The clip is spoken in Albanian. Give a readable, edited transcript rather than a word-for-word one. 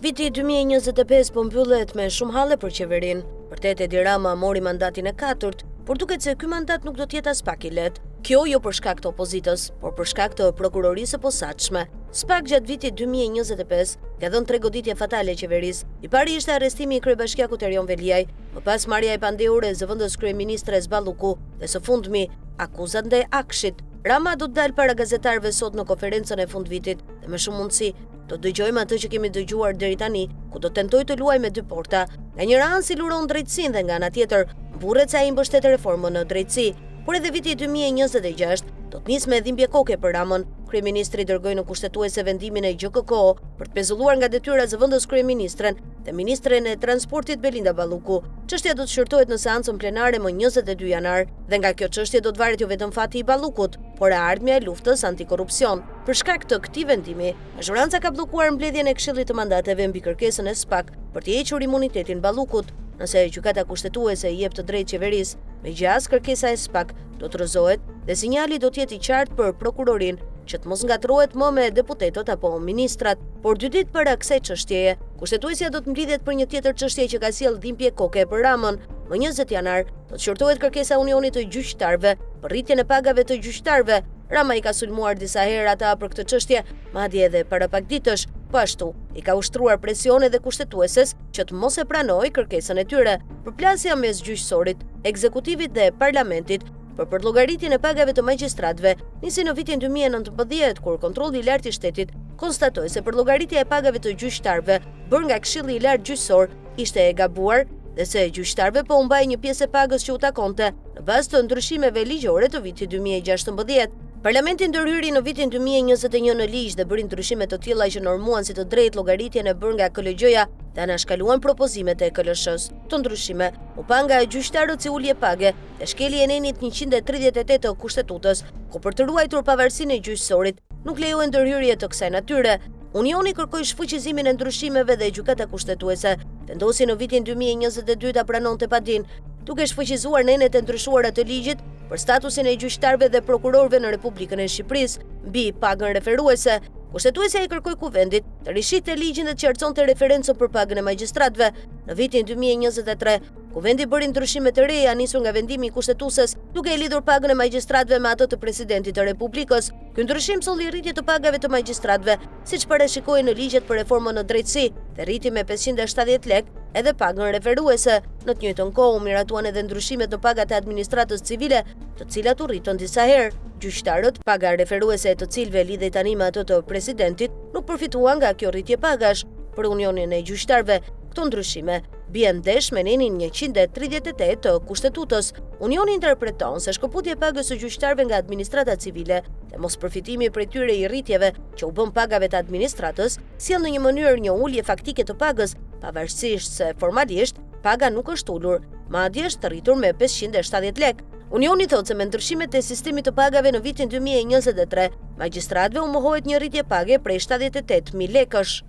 Viti 2025 po mbyllet me shumë halle për qeverinë. Vërtet Edi Rama mori mandatin e 4, por duket se ky mandat nuk do të jetë as pak i lehtë. Kjo jo për shkak të opozitës, por për shkak të prokurorisë së posaçme. SPAK gjatë vitit 2025 ka dhënë 3 goditje fatale qeverisë. I pari ishte arrestimi i kryebashkiakut Erion Veliaj, më pas marrja e pandehur e zëvendës kryeministres Balluku dhe së fundmi akuzat ndaj Akshit. Rama do të dalë para gazetarëve sot në konferencën e fundvitit dhe me shumë mundësi do të dëgjojmë atë që kemi dëgjuar deri tani, ku do tentoj të luaj me dy porta. Nga njëra anë siluron drejtësinë dhe nga ana tjetër burret se ai mbështet reformën në drejtësi. Por edhe viti 2026 do të nisë me dhimbje koke për Ramën. Kryeministri dërgoi në kushtetuese vendimin e GJKK për të pezulluar nga detyra zëvendës kryeministren dhe ministren e transportit Belinda Balluku. Çështja do të shërtohet në seancën plenare më 22 janar dhe nga kjo çështje do të varet jo vetëm fati i Ballukut, por e ardhmja e luftës antikorrupsion. Për shkak të këtij vendimi, mazhoranca ka bllokuar mbledhjen e Këshillit të Mandateve mbi kërkesën e SPAK për të hequr imunitetin Ballukut. Nëse gjykata kushtetuese i jep të drejtë qeverisë, megjithas kërkesa e SPAK do të rrëzohet dhe sinjali do të jetë i qartë për prokurorinë që të mos ngatrohet më me deputetët apo ministrat. Por 2 ditë para kësaj çështjeje, kushtetuesja do të mblidhet për një tjetër çështje që ka sjellë dhimbje koke për Ramën. Më 20 janar do të shortohet kërkesa e Unionit të Gjyqtarëve për rritjen e pagave të gjyqtarëve. Rama i ka sulmuar disa herë ata për këtë çështje, madje edhe para pak ditësh. Po ashtu, i ka ushtruar presion edhe kushtetueses që të mos e pranojë kërkesën e tyre. Përplasja mes gjyqësorit, ekzekutivit dhe parlamentit për përllogaritin e pagave të magjistratëve nisi në vitin 2019, kur kontrolli i lartë i shtetit konstatoi se përllogaritja e pagave të gjyqtarëve bërë nga Këshilli i Lartë Gjyqësor ishte e gabuar dhe se gjyqtarëve po humbajnë një pjesë e pagës që u takonte në bazë të ndryshimeve ligjore të vitit 2016. Parlamenti ndërhyri në vitin 2021 në ligj dhe bëri ndryshime të tilla që normuan si të drejtë llogaritjen e bërë nga KLG-ja dhe anashkaluan propozimet e KLSH-s. Këto ndryshime u pa nga gjyqtarët si ulje page dhe shkelje e nenit 138 të kushtetutës, ku për të ruajtur pavarësinë e gjyqësorit nuk lejohen ndërhyrje të kësaj natyre. Unioni kërkoi shfuqizimin e ndryshimeve dhe gjykata kushtetuese vendosi në vitin 2022 ta pranonte padin, duke shfuqizuar nenet e ndryshuara të ligjit për statusin e gjyqtarëve dhe prokurorëve në Republikën e Shqipërisë mbi pagën referuese. Kushtetuesja i kërkoi kuvendit të rishite ligjin dhe të qartësonte referencën për pagën e magjistratëve. Në vitin 2023, kuvendi bëri ndryshime të reja nisur nga vendimi i kushtetueses, duke e lidhur pagën e magjistratëve me atë të presidentit të Republikës. Ky ndryshim solli rritje të pagave të magjistratëve, siç parashikohej në ligjet për reformën në drejtësi, dhe rriti me 570 lekë edhe pagën referuese. Në të njëjtën kohë u miratuan edhe ndryshimet në pagat e administratës civile, të cilat u rritën disa herë. Gjyqtarët, paga referuese të cilëve lidhej tani me atë të presidentit, nuk përfituan nga kjo rritje pagash. Për Unionin e Gjyqtarëve, këto ndryshime bien ndesh me nenin 138 të kushtetutës. Unioni interpreton se shkëputja e pagës së gjyqtarëve nga administrata civile dhe mos përfitimi prej tyre i rritjeve që u bën pagave të administratës sjell në një mënyrë një ulje faktike të pagës, pavarësisht se formalisht paga nuk është ulur, madje është rritur me 570 lekë. Unioni thotë se me ndryshimet e sistemit të pagave në vitin 2023, magjistratëve u mohohet një rritje page prej 78.000 lekësh.